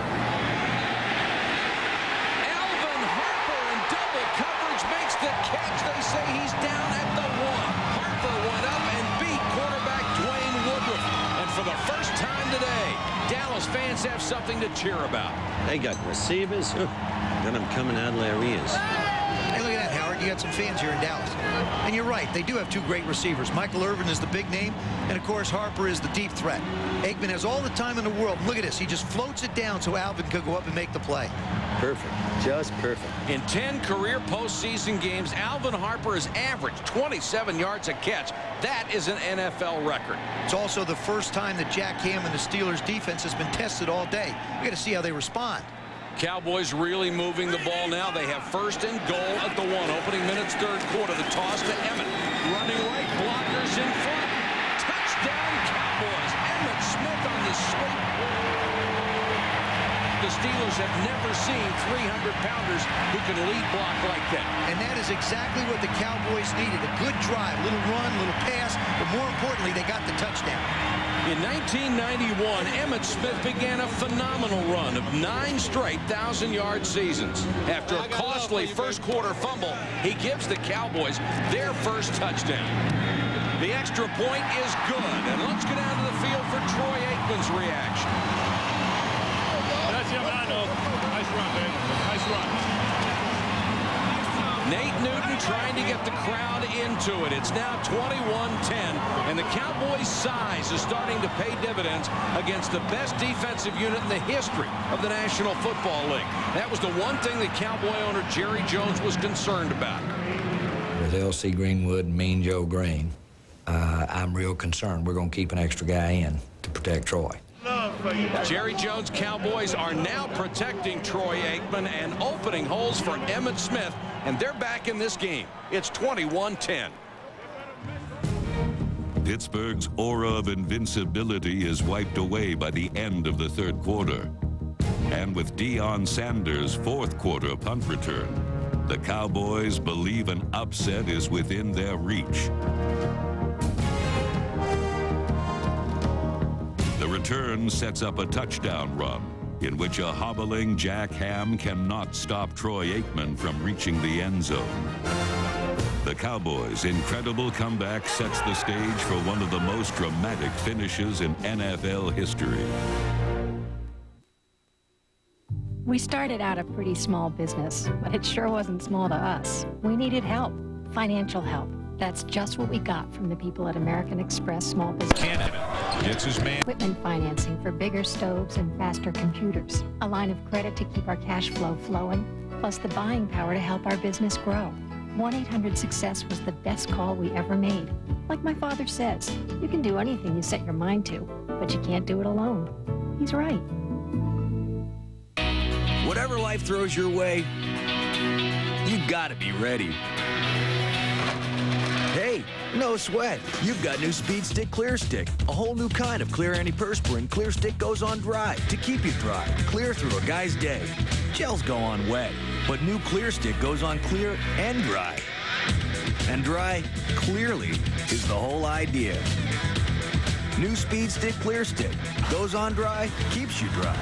Alvin Harper in double coverage makes the catch. They say he's down at the 1. Harper went up and beat quarterback Dwayne Woodruff. And for the first time today, Dallas fans have something to cheer about. They got receivers. Got them coming out of their ears. Hey, look at that, Howard. You got some fans here in Dallas. And you're right. They do have 2 great receivers. Michael Irvin is the big name, and, of course, Harper is the deep threat. Aikman has all the time in the world. Look at this. He just floats it down so Alvin could go up and make the play. Perfect. Just perfect. In 10 career postseason games, Alvin Harper has averaged 27 yards a catch. That is an NFL record. It's also the first time that Jack Ham and the Steelers' defense has been tested all day. We got to see how they respond. Cowboys really moving the ball now. They have 1st and goal at the 1. Opening minutes, 3rd quarter. The toss to Emmett. Running right, blockers in front. Touchdown, Cowboys. Emmitt Smith on the sweep. The Steelers have never seen 300-pounders who can lead block like that. And that is exactly what the Cowboys needed. A good drive, little run, little pass, but more importantly, they got the touchdown. In 1991, Emmitt Smith began a phenomenal run of 9 straight 1,000-yard seasons. After a costly first-quarter fumble, he gives the Cowboys their first touchdown. The extra point is good, and let's go down to the field for Troy Aikman's reaction. That's him, I know. Nice run, baby. Nice run. Nate Newton trying to get the crowd into it. It's now 21-10, and the Cowboys' size is starting to pay dividends against the best defensive unit in the history of the National Football League. That was the one thing that Cowboy owner Jerry Jones was concerned about. With L.C. Greenwood and Mean Joe Green, I'm real concerned we're going to keep an extra guy in to protect Troy. Jerry Jones' Cowboys are now protecting Troy Aikman and opening holes for Emmitt Smith, and they're back in this game. It's 21-10. Pittsburgh's aura of invincibility is wiped away by the end of the 3rd quarter. And with Deion Sanders' 4th quarter punt return, the Cowboys believe an upset is within their reach. The return sets up a touchdown run in which a hobbling Jack Ham cannot stop Troy Aikman from reaching the end zone. The Cowboys' incredible comeback sets the stage for one of the most dramatic finishes in NFL history. We started out a pretty small business, but it sure wasn't small to us. We needed help, financial help. That's just what we got from the people at American Express Small Business. Gets his man. Equipment financing for bigger stoves and faster computers. A line of credit to keep our cash flow flowing, plus the buying power to help our business grow. 1-800-SUCCESS was the best call we ever made. Like my father says, you can do anything you set your mind to, but you can't do it alone. He's right. Whatever life throws your way, you gotta be ready. Hey, no sweat. You've got new Speed Stick Clear Stick, a whole new kind of clear antiperspirant. Clear Stick goes on dry to keep you dry, clear through a guy's day. Gels go on wet, but new Clear Stick goes on clear and dry. And dry, clearly, is the whole idea. New Speed Stick Clear Stick goes on dry, keeps you dry.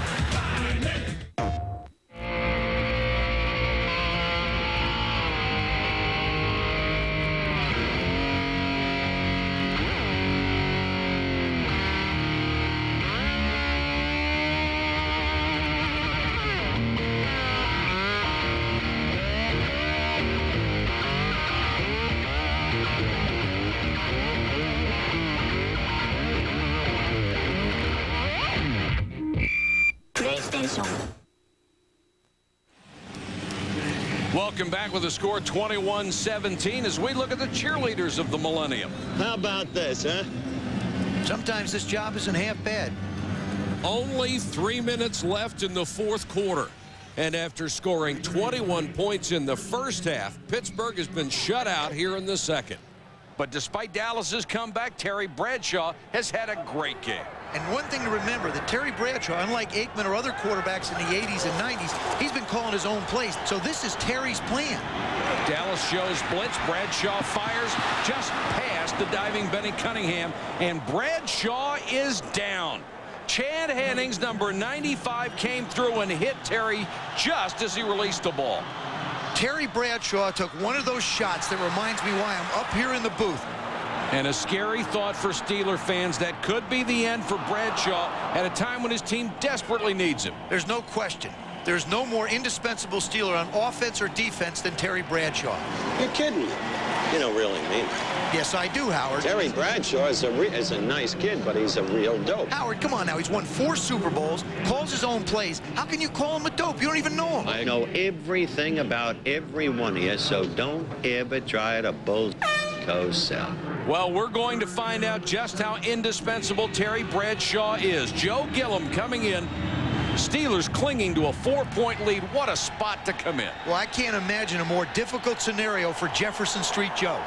Welcome back with the score 21-17 as we look at the cheerleaders of the millennium. How about this, huh? Sometimes this job isn't half bad. Only 3 minutes left in the fourth quarter. And after scoring 21 points in the first half, Pittsburgh has been shut out here in the second. But despite Dallas's comeback, Terry Bradshaw has had a great game. And one thing to remember, that Terry Bradshaw, unlike Aikman or other quarterbacks in the 80s and 90s, he's been calling his own plays. So this is Terry's plan. Dallas shows blitz. Bradshaw fires just past the diving Benny Cunningham. And Bradshaw is down. Chad Hennings, number 95, came through and hit Terry just as he released the ball. Terry Bradshaw took one of those shots that reminds me why I'm up here in the booth. And a scary thought for Steeler fans. That could be the end for Bradshaw at a time when his team desperately needs him. There's no question. There's no more indispensable Steeler on offense or defense than Terry Bradshaw. You're kidding me. You don't really mean it. Yes, I do, Howard. Terry Bradshaw is a nice kid, but he's a real dope. Howard, come on now. He's won 4 Super Bowls, calls his own plays. How can you call him a dope? You don't even know him. I know everything about every one of you, so don't ever try to co-sell. Well, we're going to find out just how indispensable Terry Bradshaw is. Joe Gilliam coming in. Steelers clinging to a 4-point lead. What a spot to come in. Well, I can't imagine a more difficult scenario for Jefferson Street Joe.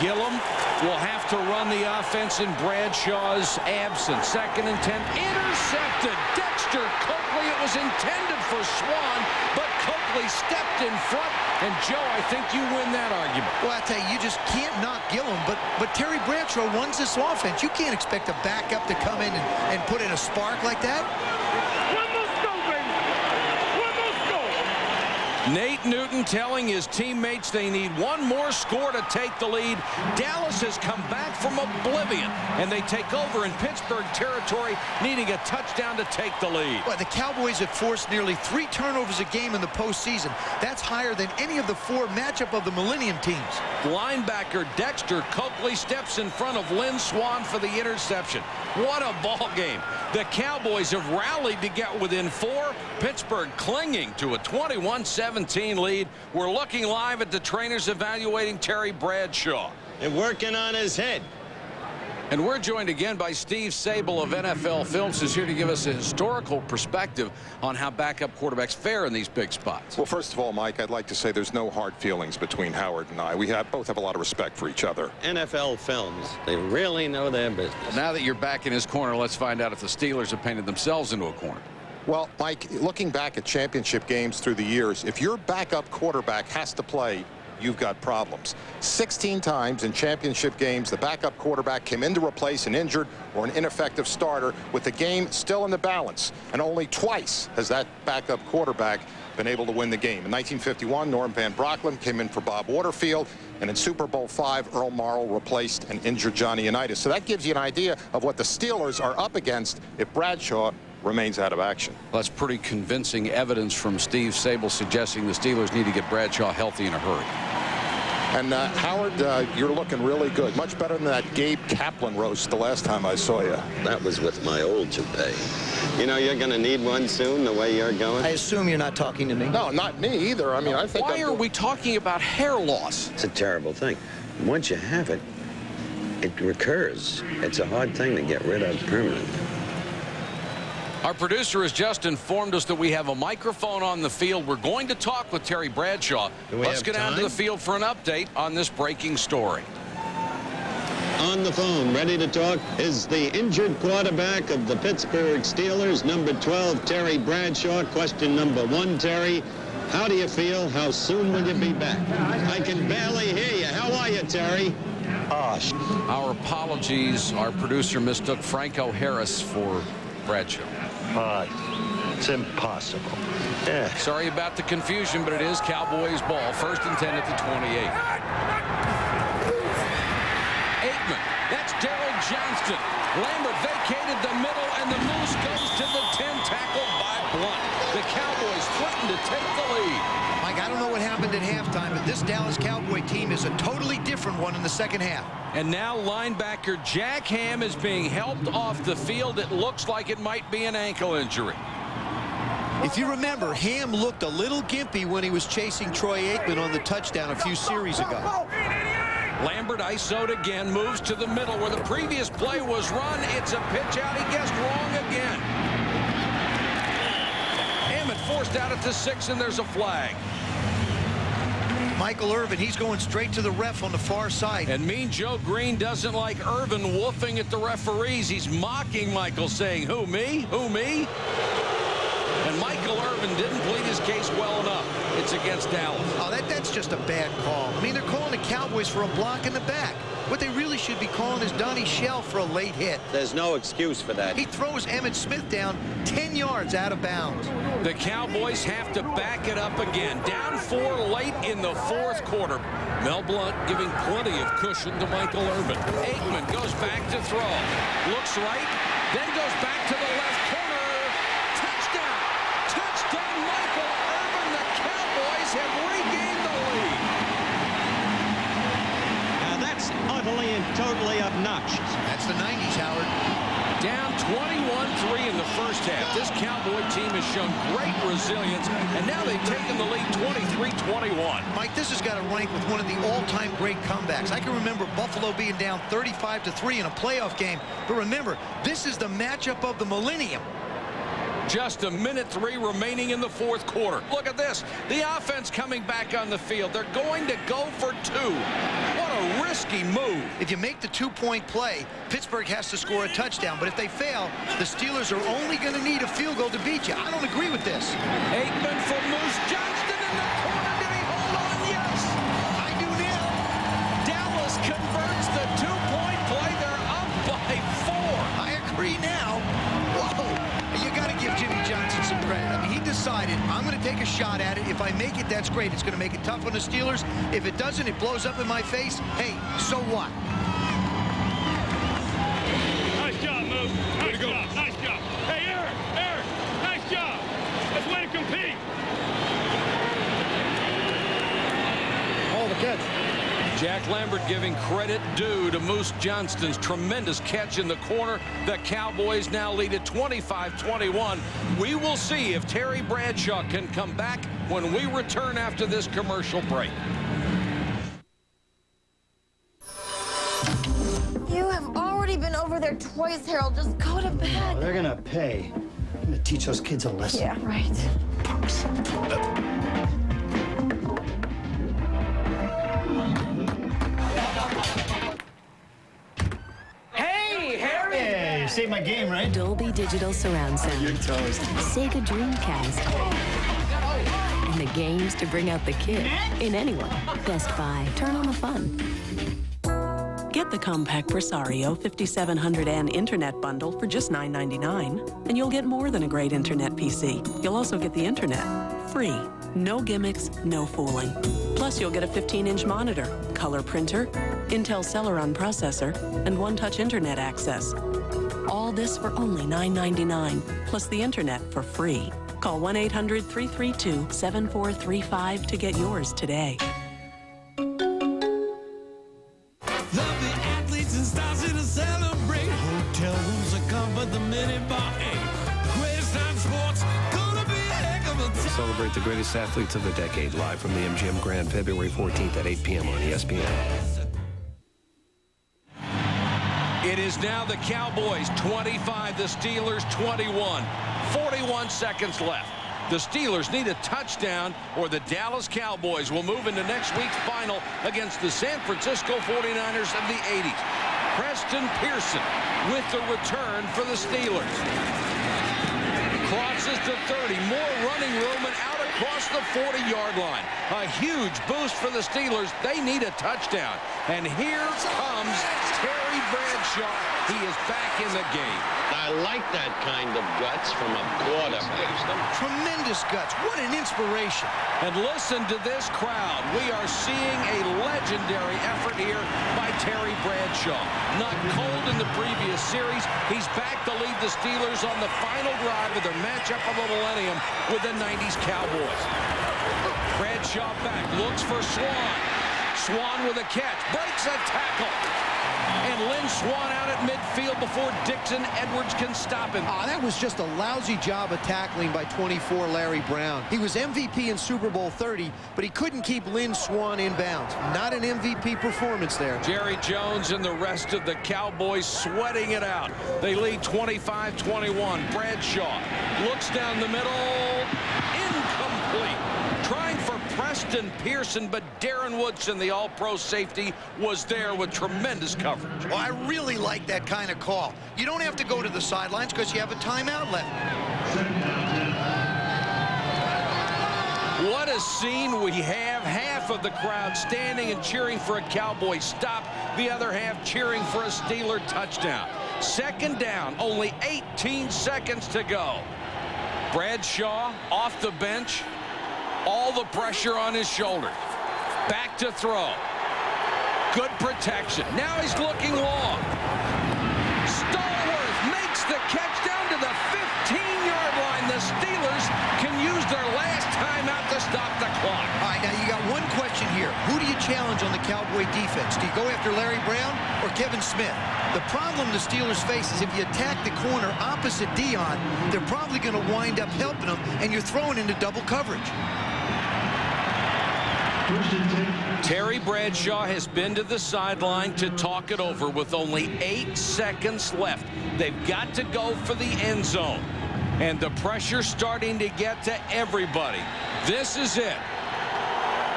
Gilliam will have to run the offense in Bradshaw's absence. 2nd and 10. Intercepted. Dexter Coakley. It was intended for Swan, but Coakley stepped in front. And, Joe, I think you win that argument. Well, I tell you, you just can't knock Gilliam. But Terry Bradshaw runs this offense. You can't expect a backup to come in and put in a spark like that. Nate Newton telling his teammates they need one more score to take the lead. Dallas has come back from oblivion, and they take over in Pittsburgh territory, needing a touchdown to take the lead. Well, the Cowboys have forced nearly 3 turnovers a game in the postseason. That's higher than any of the 4 matchup of the Millennium teams. Linebacker Dexter Coakley steps in front of Lynn Swan for the interception. What a ball game. The Cowboys have rallied to get within 4. Pittsburgh clinging to a 21-17 lead. We're looking live at the trainers evaluating Terry Bradshaw. They're working on his head. And we're joined again by Steve Sable of NFL Films, who's here to give us a historical perspective on how backup quarterbacks fare in these big spots. Well, first of all, Mike, I'd like to say there's no hard feelings between Howard and I. We both have a lot of respect for each other. NFL Films, they really know their business. Now that you're back in his corner, let's find out if the Steelers have painted themselves into a corner. Well, Mike, looking back at championship games through the years, if your backup quarterback has to play, you've got problems. 16 times in championship games, the backup quarterback came in to replace an injured or an ineffective starter with the game still in the balance. And only twice has that backup quarterback been able to win the game. In 1951, Norm Van Brocklin came in for Bob Waterfield. And in Super Bowl V, Earl Morrall replaced an injured Johnny Unitas. So that gives you an idea of what the Steelers are up against if Bradshaw remains out of action. Well, that's pretty convincing evidence from Steve Sabol suggesting the Steelers need to get Bradshaw healthy in a hurry. And Howard, you're looking really good. Much better than that Gabe Kaplan roast the last time I saw you. That was with my old toupee. You know, you're going to need one soon, the way you're going. I assume you're not talking to me. No, not me either. I mean, I think. Why are we talking about hair loss? It's a terrible thing. Once you have it, it recurs. It's a hard thing to get rid of permanently. Our producer has just informed us that we have a microphone on the field. We're going to talk with Terry Bradshaw. Let's get down to the field for an update on this breaking story. On the phone, ready to talk, is the injured quarterback of the Pittsburgh Steelers, number 12, Terry Bradshaw. Question number 1, Terry. How do you feel? How soon will you be back? I can barely hear you. How are you, Terry? Our apologies. Our producer mistook Franco Harris for Bradshaw. It's impossible. Yeah. Sorry about the confusion, but it is Cowboys ball. 1st and 10 at the 28. Aikman. That's Daryl Johnston. Lambert vacated the middle, and the Moose goes to the 10, tackled by Blunt. The Cowboys threaten to take the lead. Mike, I don't know what happened at halftime, but this Dallas Cowboy team is a totally different one in the second half. And now linebacker Jack Ham is being helped off the field. It looks like it might be an ankle injury. If you remember, Ham looked a little gimpy when he was chasing Troy Aikman on the touchdown a few series ago. Lambert ISO'd again, moves to the middle where the previous play was run. It's a pitch out. He guessed wrong again. Hammond forced out at the 6, and there's a flag. Michael Irvin, he's going straight to the ref on the far side. And Mean Joe Green doesn't like Irvin woofing at the referees. He's mocking Michael, saying, who, me? Who, me? And Michael Irvin didn't plead his case well enough. It's against Dallas. Oh, that's just a bad call. I mean, they're calling the Cowboys for a block in the back. What they really should be calling is Donnie Shell for a late hit. There's no excuse for that. He throws Emmitt Smith down 10 yards out of bounds. The Cowboys have to back it up again. Down 4 late in the 4th quarter. Mel Blount giving plenty of cushion to Michael Irvin. Aikman goes back to throw. Looks right, then goes back to the left corner. Touchdown! Touchdown, Michael Irvin. The Cowboys have regained the lead. Now that's utterly and totally obnoxious. That's the 90s, Howard. Down 21-3 in the first half. This Cowboy team has shown great resilience, and now they've taken the lead 23-21. Mike, this has got to rank with one of the all-time great comebacks. I can remember Buffalo being down 35-3 in a playoff game, but remember, this is the matchup of the millennium. Just 1:03 remaining in the 4th quarter. Look at this. The offense coming back on the field. They're going to go for 2. What a risky move. If you make the 2-point play, Pittsburgh has to score a touchdown. But if they fail, the Steelers are only going to need a field goal to beat you. I don't agree with this. Aikman for Moose Johnston in the corner. Did he hold on? Yes. I do now. Dallas converts the 2-point play. They're up by 4. I agree now. Whoa. You got to give Jimmy Johnson some credit. I mean, he decided, I'm going to take a shot at it. If I make it, that's great. It's going to make it tough on the Steelers. If it doesn't, it blows up in my face. Hey, so what? Nice job, Moose. Nice job. Nice job. Hey, Eric, nice job. That's way to compete. All the catch. Jack Lambert giving credit due to Moose Johnston's tremendous catch in the corner. The Cowboys now lead at 25-21. We will see if Terry Bradshaw can come back when we return after this commercial break. You have already been over there twice, Harold. Just go to bed. Oh, they're gonna pay. I'm gonna teach those kids a lesson. Yeah, right. Punks. Saved my game, right? Dolby Digital Surround Sound. You're toast. Sega Dreamcast. And the games to bring out the kid in anyone. Best Buy. Turn on the fun. Get the compact Presario 5700N Internet Bundle for just $9.99, and you'll get more than a great Internet PC. You'll also get the Internet free. No gimmicks, no fooling. Plus, you'll get a 15-inch monitor, color printer, Intel Celeron processor, and one-touch Internet access. All this for only $9.99, plus the Internet for free. Call 1-800-332-7435 to get yours today. Celebrate. Hotel rooms are covered, the minibar. Hey, Greatest Time Sports, gonna be a heck of a time. Celebrate the greatest athletes of the decade live from the MGM Grand, February 14th at 8 p.m. on ESPN. It is now the Cowboys 25, the Steelers 21. 41 seconds left. The Steelers need a touchdown or the Dallas Cowboys will move into next week's final against the San Francisco 49ers of the 80s. Preston Pearson with the return for the Steelers. Crosses to 30. More running room and out across the 40-yard line. A huge boost for the Steelers. They need a touchdown. And here comes Terry Bradshaw. He is back in the game. I like that kind of guts from a quarterback. Tremendous guts. What an inspiration. And listen to this crowd. We are seeing a legendary effort here by Terry Bradshaw. Not cold in the previous series. He's back to lead the Steelers on the final drive of their matchup of the millennium with the 90s Cowboys. Bradshaw back, looks for Swan. Swan with a catch, breaks a tackle. And Lynn Swan out at midfield before Dixon Edwards can stop him. That was just a lousy job of tackling by 24 Larry Brown. He was MVP in Super Bowl 30, but he couldn't keep Lynn Swan in bounds. Not an MVP performance there. Jerry Jones and the rest of the Cowboys sweating it out. They lead 25-21. Bradshaw looks down the middle. Incomplete. Trying for Preston Pearson, but Darren Woodson, the all-pro safety, was there with tremendous coverage. Well, I really like that kind of call. You don't have to go to the sidelines because you have a timeout left. What a scene we have. Half of the crowd standing and cheering for a Cowboy stop. The other half cheering for a Steeler touchdown. Second down, only 18 seconds to go. Bradshaw off the bench. All the pressure on his shoulder. Back to throw. Good protection. Now he's looking long. Stallworth makes the catch down to the 15-yard line. The Steelers can use their last timeout to stop the clock. All right, now you got one question here. Who do you challenge on the Cowboy defense? Do you go after Larry Brown or Kevin Smith? The problem the Steelers face is if you attack the corner opposite Dion, they're probably going to wind up helping him, and you're throwing into double coverage. Terry Bradshaw has been to the sideline to talk it over with only 8 seconds left. They've got to go for the end zone. And the pressure's starting to get to everybody. This is it.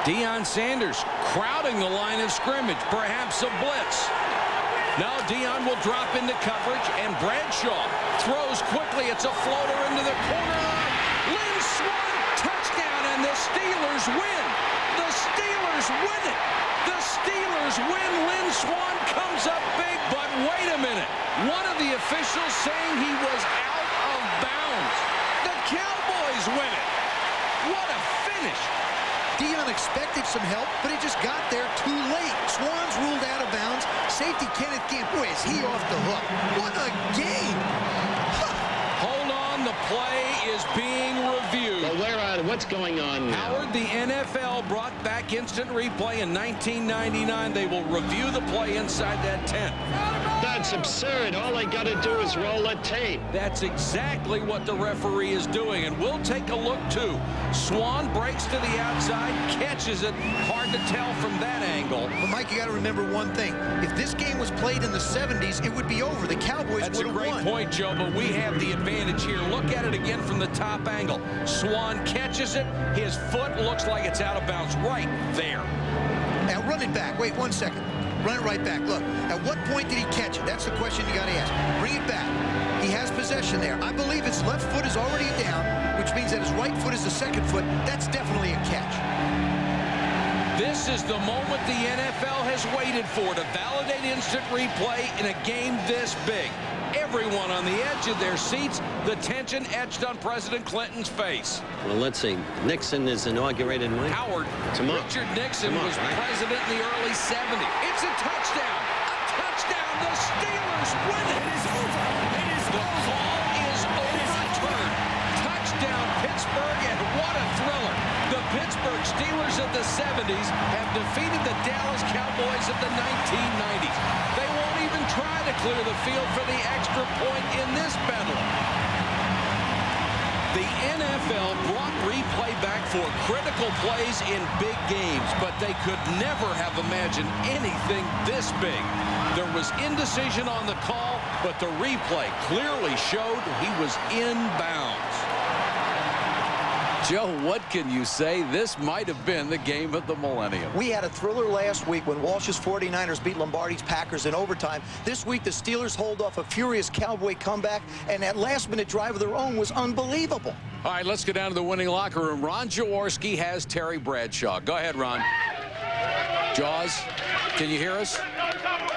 Deion Sanders crowding the line of scrimmage. Perhaps a blitz. Now Deion will drop into coverage, and Bradshaw throws quickly. It's a floater into the corner. Lynn Swan, touchdown, and the Steelers win. The Steelers win it. The Steelers win. Lynn Swan comes up big, but wait a minute. One of the officials saying he was out of bounds. The Cowboys win it. What a finish. Deion expected some help, but he just got there too late. Swan's ruled out of bounds. Safety Kenneth Camp, boy, is he off the hook. What a game. Hold on, the play is being reviewed. Well, what's going on now? Howard, the NFL brought back instant replay in 1999. They will review the play inside that tent. That's absurd. All they got to do is roll a tape. That's exactly what the referee is doing, and we'll take a look, too. Swan breaks to the outside, catches it. Hard to tell from that angle. But, Mike, you got to remember one thing. If this game was played in the 70s, it would be over. The Cowboys would have won. That's a great point, Joe, but we have the advantage here. Look at it again from the top angle. Swan catches it. His foot looks like it's out of bounds right there. Now, run it back. Wait 1 second. Run it right back. Look, at what point did he catch it? That's the question you got to ask. Bring it back. He has possession there. I believe his left foot is already down, which means that his right foot is the second foot. That's definitely a catch. This is the moment the NFL has waited for to validate instant replay in a game this big. Everyone on the edge of their seats, the tension etched on President Clinton's face. Well, let's see. Nixon is inaugurated when? Howard, Richard Nixon was president in the early 70s. It's a touchdown. A touchdown. The Steelers win it. It is over. It is the call is overturned. Touchdown, Pittsburgh, and what a thriller. The Pittsburgh Steelers of the 70s have defeated the Dallas Cowboys of the 1990s. They won't even try to clear the field for the extra point in this bedlam. The NFL brought replay back for critical plays in big games, but they could never have imagined anything this big. There was indecision on the call, but the replay clearly showed he was in bounds. Joe, what can you say? This might have been the game of the millennium. We had a thriller last week when Walsh's 49ers beat Lombardi's Packers in overtime. This week, the Steelers hold off a furious Cowboy comeback, and that last-minute drive of their own was unbelievable. All right, let's go down to the winning locker room. Ron Jaworski has Terry Bradshaw. Go ahead, Ron. Jaws, can you hear us?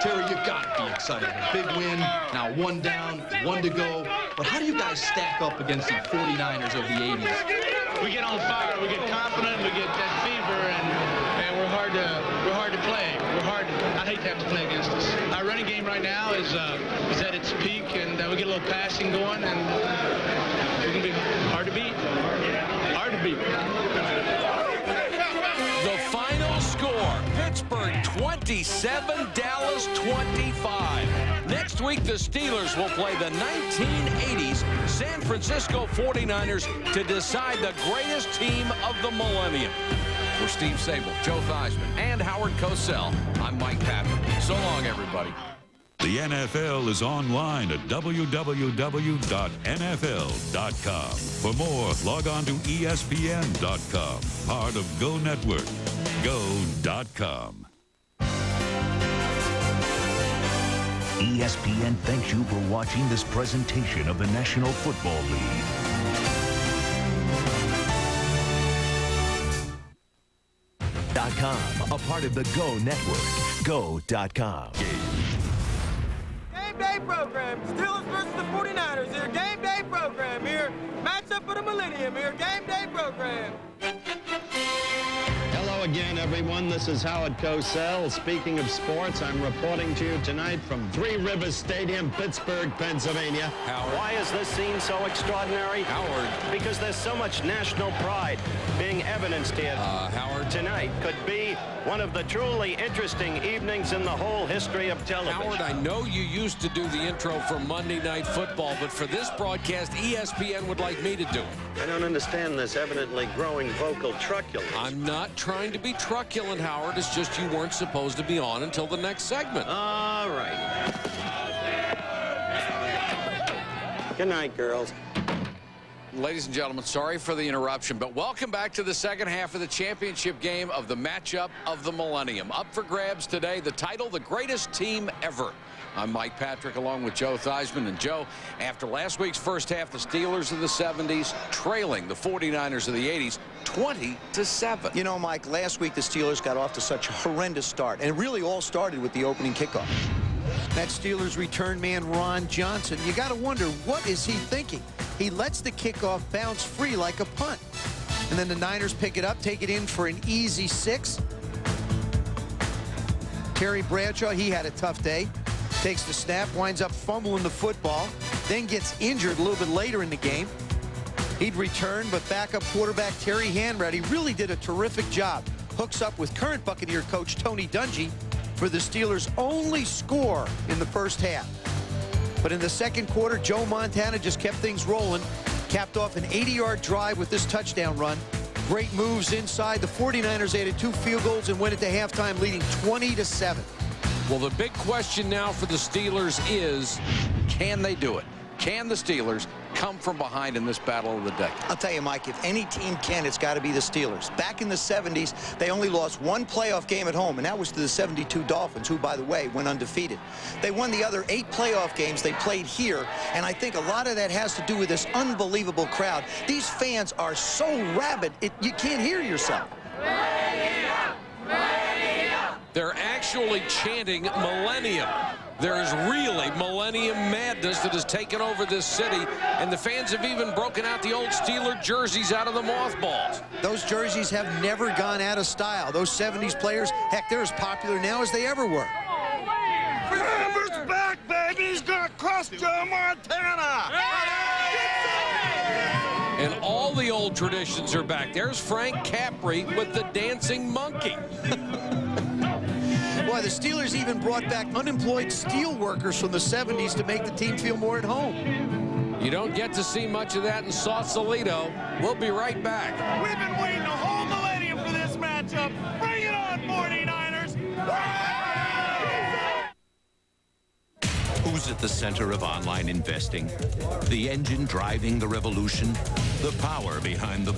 Terry, you got to be excited. A big win, now 1 down, 1 to go. But how do you guys stack up against the 49ers of the 80s? We get on fire, we get confident, we get that fever, and we're hard to play. I hate to have to play against us. Our running game right now is at its peak, and we get a little passing going, and we're going to be hard to beat. Hard to beat. The final score, Pittsburgh 27, Dallas 25. Next week, the Steelers will play the 1980s San Francisco 49ers to decide the greatest team of the millennium. For Steve Sable, Joe Theismann, and Howard Cosell, I'm Mike Patrick. So long, everybody. The NFL is online at www.nfl.com. For more, log on to ESPN.com, part of Go Network. Go.com. ESPN thanks you for watching this presentation of the National Football League. .com, a part of the Go Network. Go.com. Game day program. Steelers versus the 49ers here. Game day program here. Matchup for the millennium here. Game day program. Hello again, everyone. This is Howard Cosell. Speaking of sports, I'm reporting to you tonight from Three Rivers Stadium, Pittsburgh, Pennsylvania. Howard. Why is this scene so extraordinary? Howard. Because there's so much national pride being evidenced here. Howard. Tonight could be one of the truly interesting evenings in the whole history of television. Howard, I know you used to do the intro for Monday Night Football, but for this broadcast, ESPN would like me to do it. I don't understand this evidently growing vocal truculence. I'm not trying to be truculent, Howard. It's just you weren't supposed to be on until the next segment. All right. Good night, girls. Ladies and gentlemen, sorry for the interruption, but welcome back to the second half of the championship game of the matchup of the millennium. Up for grabs today, the title, the greatest team ever. I'm Mike Patrick along with Joe Theismann. And Joe, after last week's first half, the Steelers of the 70s trailing the 49ers of the 80s 20-7. You know, Mike, last week the Steelers got off to such a horrendous start, and it really all started with the opening kickoff. That Steelers return man, Ron Johnson, you got to wonder, what is he thinking? He lets the kickoff bounce free like a punt. And then the Niners pick it up, take it in for an easy 6. Terry Bradshaw, he had a tough day. Takes the snap, winds up fumbling the football, then gets injured a little bit later in the game. He'd return, but backup quarterback Terry Hanratty really did a terrific job. Hooks up with current Buccaneer coach Tony Dungy for the Steelers' only score in the first half. But in the second quarter, Joe Montana just kept things rolling, capped off an 80-yard drive with this touchdown run. Great moves inside. The 49ers added 2 field goals and went into halftime leading 20-7. Well, the big question now for the Steelers is, can they do it? Can the Steelers come from behind in this battle of the decade? I'll tell you, Mike, if any team can, it's got to be the Steelers. Back in the 70s, they only lost one playoff game at home, and that was to the 72 Dolphins, who, by the way, went undefeated. They won the other 8 playoff games they played here, and I think a lot of that has to do with this unbelievable crowd. These fans are so rabid, you can't hear yourself. They're actually chanting Millennium. There is really Millennium madness that has taken over this city, and the fans have even broken out the old Steeler jerseys out of the mothballs. Those jerseys have never gone out of style. Those 70s players, heck, they're as popular now as they ever were. Framber's back, baby! He's gonna cross Joe Montana! And all the old traditions are back. There's Frank Capri with the dancing monkey. Boy, the Steelers even brought back unemployed steel workers from the 70s to make the team feel more at home. You don't get to see much of that in Sausalito. We'll be right back. We've been waiting a whole millennium for this matchup. Bring it on, 49ers! Who's at the center of online investing? The engine driving the revolution? The power behind the